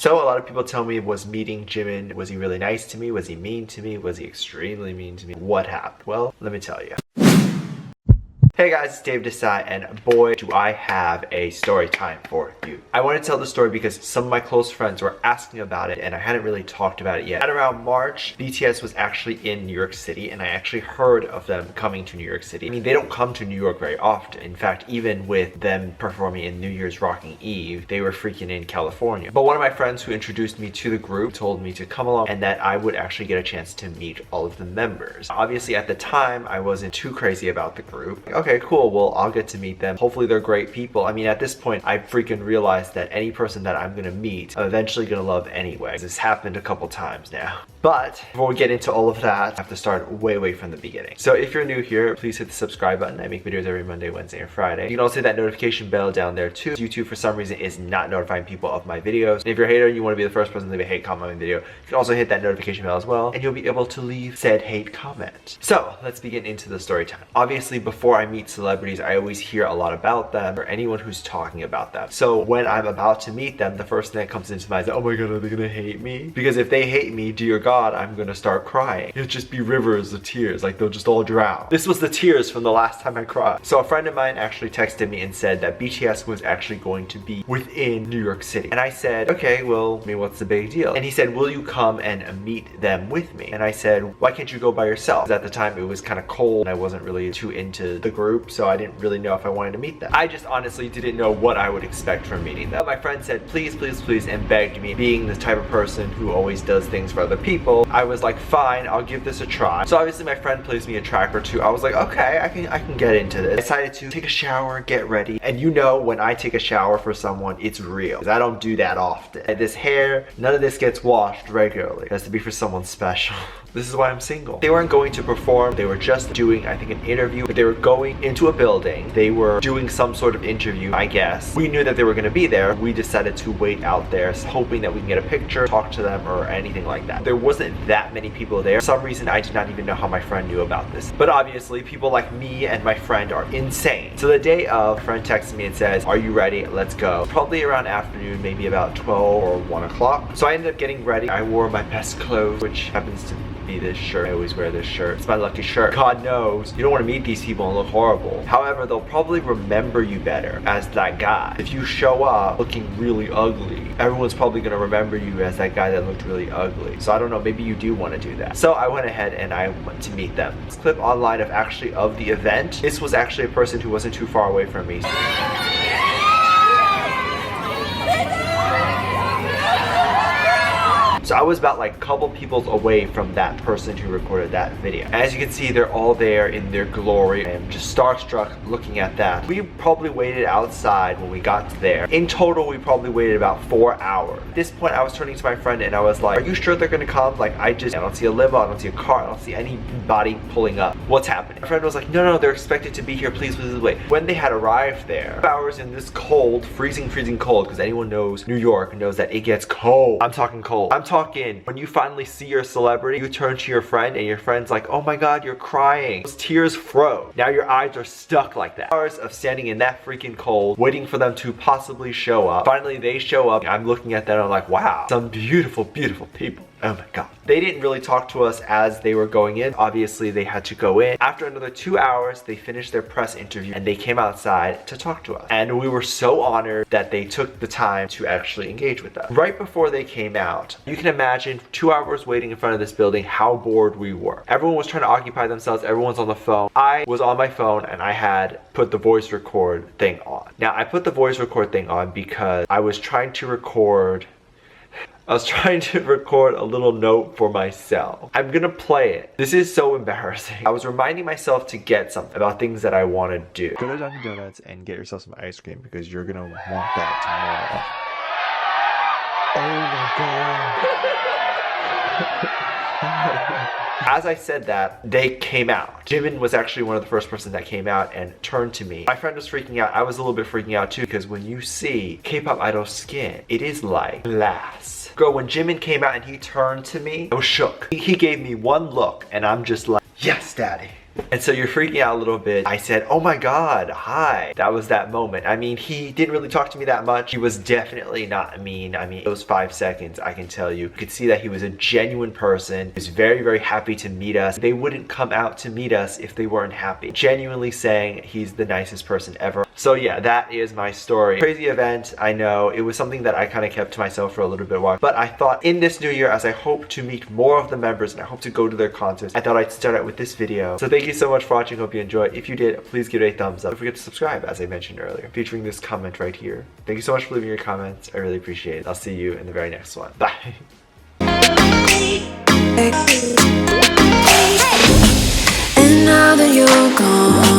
So a lot of people tell me, was meeting Jimin, was he really nice to me? Was he mean to me? Was he extremely mean to me? What happened? Well, let me tell you. Hey guys, it's DaveDisci, and boy do I have a story time for you. I want to tell the story because some of my close friends were asking about it and I hadn't really talked about it yet. At around March, BTS was actually in New York City and I actually heard of them coming to New York City. I mean, they don't come to New York very often. In fact, even with them performing in New Year's Rocking Eve, they were freaking in California. But one of my friends who introduced me to the group told me to come along and that I would actually get a chance to meet all of the members. Obviously at the time, I wasn't too crazy about the group. Okay, cool, well, I'll get to meet them. Hopefully they're great people. I mean, at this point, I freaking realized that any person that I'm gonna meet, I'm eventually gonna love anyway. This happened a couple times now. But before we get into all of that, I have to start way from the beginning. So if you're new here, please hit the subscribe button. I make videos every Monday, Wednesday, and Friday. You can also hit that notification bell down there too. YouTube, for some reason, is not notifying people of my videos. And if you're a hater and you want to be the first person to leave a hate comment on my video, you can also hit that notification bell as well, and you'll be able to leave said hate comment. So let's begin into the story time. Obviously, before I meet celebrities, I always hear a lot about them or anyone who's talking about them. So when I'm about to meet them, the first thing that comes into my mind is, oh my god, are they gonna hate me? Because if they hate me, dear God, I'm gonna start crying. It'll just be rivers of tears, like they'll just all drown. This was the tears from the last time I cried. So a friend of mine actually texted me and said that BTS was actually going to be within New York City. And I said, okay, well, I mean, what's the big deal? And he said, will you come and meet them with me? And I said, why can't you go by yourself? Because at the time it was kind of cold and I wasn't really too into the group, so I didn't really know if I wanted to meet them. I just honestly didn't know what I would expect from meeting them. My friend said, please, please, please, and begged me. Being the type of person who always does things for other people, I was like, fine, I'll give this a try. So obviously my friend plays me a track or two. I was like, okay, I can get into this. I decided to take a shower, get ready. And you know, when I take a shower for someone, it's real. Because I don't do that often. And this hair, none of this gets washed regularly. It has to be for someone special. This is why I'm single. They weren't going to perform. They were just doing, I think, an interview. But they were going into a building. They were doing some sort of interview, I guess. We knew that they were going to be there. We decided to wait out there, hoping that we can get a picture, talk to them, or anything like that. There wasn't that many people there. For some reason, I did not even know how my friend knew about this. But obviously, people like me and my friend are insane. So the day of, a friend texts me and says, are you ready? Let's go. Probably around afternoon, maybe about 12 or 1 o'clock. So I ended up getting ready. I wore my best clothes, which happens to be this shirt. I always wear this shirt. It's my lucky shirt. God knows you don't want to meet these people and look horrible. However, they'll probably remember you better as that guy. If you show up looking really ugly, everyone's probably going to remember you as that guy that looked really ugly. So I don't know, maybe you do want to do that. So I went ahead and I went to meet them. This clip online of the event. This was actually a person who wasn't too far away from me. So I was about like a couple people away from that person who recorded that video. As you can see, they're all there in their glory. I'm just starstruck looking at that. We probably waited outside when we got there. In total, we probably waited about 4 hours. At this point, I was turning to my friend and I was like, are you sure they're gonna come? Like, I don't see a limo, I don't see a car, I don't see anybody pulling up. What's happening? My friend was like, no, they're expected to be here, please wait. When they had arrived there, 2 hours in this cold, freezing cold, because anyone knows New York knows that it gets cold. I'm talking cold. I'm talking when you finally see your celebrity, you turn to your friend and your friend's like, oh my god, you're crying. Those tears froze. Now your eyes are stuck like that. Hours of standing in that freaking cold, waiting for them to possibly show up. Finally, they show up. I'm looking at them and I'm like, wow, some beautiful, beautiful people. Oh my god. They didn't really talk to us as they were going in. Obviously, they had to go in. After another 2 hours, they finished their press interview and they came outside to talk to us. And we were so honored that they took the time to actually engage with us. Right before they came out, you can imagine 2 hours waiting in front of this building, how bored we were. Everyone was trying to occupy themselves. Everyone's on the phone. I was on my phone and I had put the voice record thing on. Now, I put the voice record thing on because I was trying to record a little note for myself. I'm gonna play it. This is so embarrassing. I was reminding myself to get something about things that I want to do. Go to Dunkin' Donuts and get yourself some ice cream because you're gonna want that tomorrow. Oh my god. As I said that, they came out. Jimin was actually one of the first persons that came out and turned to me. My friend was freaking out. I was a little bit freaking out too because when you see K-pop idol skin, it is like glass. Girl, when Jimin came out and he turned to me, I was shook. He gave me one look and I'm just like, yes, daddy. And so you're freaking out a little bit. I said, oh my god, hi. That was that moment. I mean, he didn't really talk to me that much. He was definitely not mean. I mean, those 5 seconds, I can tell you could see that he was a genuine person. He was very, very happy to meet us. They wouldn't come out to meet us if they weren't happy. Genuinely saying he's the nicest person ever. So yeah, that is my story. Crazy event, I know. It was something that I kind of kept to myself for a little bit while. But I thought in this new year, as I hope to meet more of the members and I hope to go to their concerts, I thought I'd start out with this video. So thank you so much for watching. Hope you enjoyed. If you did, please give it a thumbs up. Don't forget to subscribe, as I mentioned earlier, featuring this comment right here. Thank you so much for leaving your comments. I really appreciate it. I'll see you in the very next one. Bye. And now that you're gone,